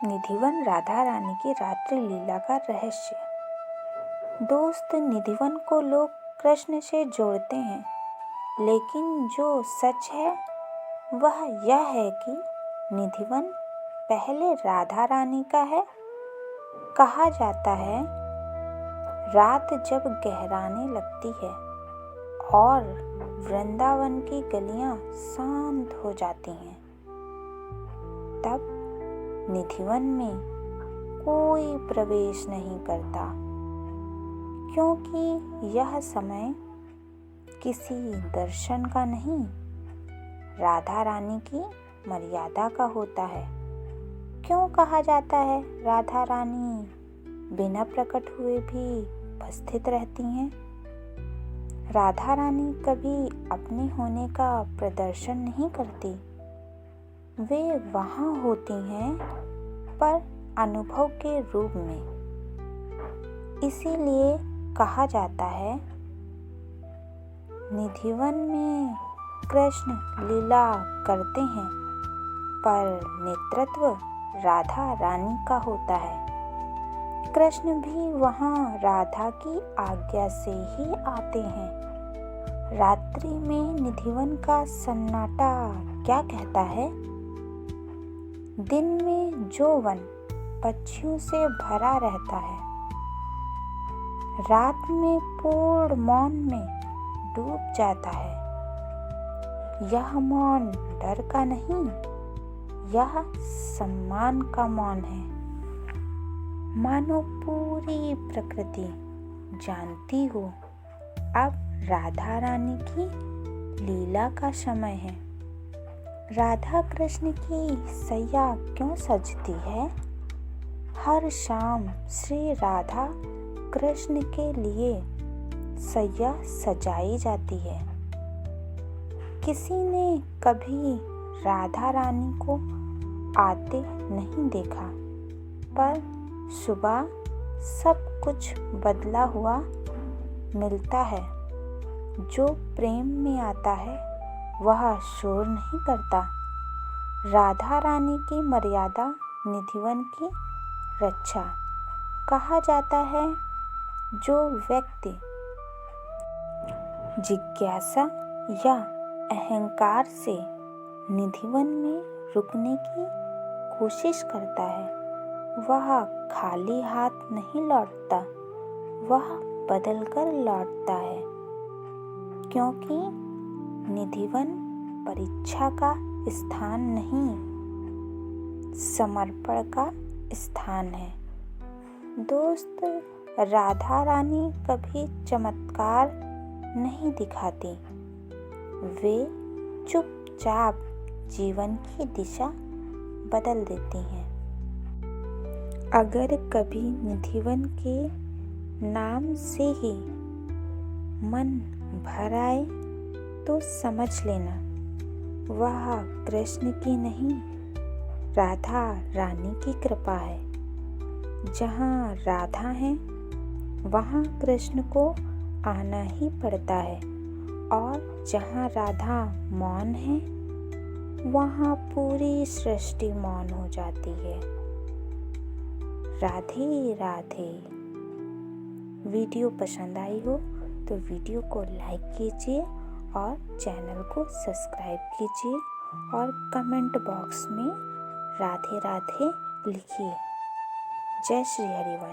निधिवन राधा रानी की रात्रि लीला का रहस्य। दोस्त, निधिवन को लोग कृष्ण से जोड़ते हैं, लेकिन जो सच है वह यह है कि निधिवन पहले राधा रानी का है। कहा जाता है, रात जब गहराने लगती है और वृंदावन की गलियां शांत हो जाती हैं, तब निधिवन में कोई प्रवेश नहीं करता, क्योंकि यह समय किसी दर्शन का नहीं, राधा रानी की मर्यादा का होता है। क्यों कहा जाता है राधा रानी बिना प्रकट हुए भी उपस्थित रहती हैं? राधा रानी कभी अपने होने का प्रदर्शन नहीं करती। वे वहाँ होती हैं, पर अनुभव के रूप में। इसीलिए कहा जाता है, निधिवन में कृष्ण लीला करते हैं, पर नेतृत्व राधा रानी का होता है। कृष्ण भी वहाँ राधा की आज्ञा से ही आते हैं। रात्रि में निधिवन का सन्नाटा क्या कहता है? दिन में जो वन पक्षियों से भरा रहता है, रात में पूर्ण मौन में डूब जाता है। यह मौन डर का नहीं, यह सम्मान का मौन है। मानो पूरी प्रकृति जानती हो अब राधा रानी की लीला का समय है। राधा कृष्ण की सैया क्यों सजती है? हर शाम श्री राधा कृष्ण के लिए सैया सजाई जाती है। किसी ने कभी राधा रानी को आते नहीं देखा, पर सुबह सब कुछ बदला हुआ मिलता है। जो प्रेम में आता है वह शोर नहीं करता। राधा रानी की मर्यादा निधिवन की रक्षा। कहा जाता है, जो व्यक्ति जिज्ञासा या अहंकार से निधिवन में रुकने की कोशिश करता है, वह खाली हाथ नहीं लौटता, वह बदलकर लौटता है। क्योंकि निधिवन परीक्षा का स्थान नहीं, समर्पण का स्थान है। दोस्त, राधा रानी कभी चमत्कार नहीं दिखाती। वे चुपचाप जीवन की दिशा बदल देती हैं। अगर कभी निधिवन के नाम से ही मन भर आए तो समझ लेना, वह कृष्ण की नहीं, राधा रानी की कृपा है। जहाँ राधा है वहाँ कृष्ण को आना ही पड़ता है, और जहाँ राधा मौन है वहाँ पूरी सृष्टि मौन हो जाती है। राधे राधे। वीडियो पसंद आई हो तो वीडियो को लाइक कीजिए और चैनल को सब्सक्राइब कीजिए, और कमेंट बॉक्स में राधे राधे लिखिए। जय श्री हरिवंश।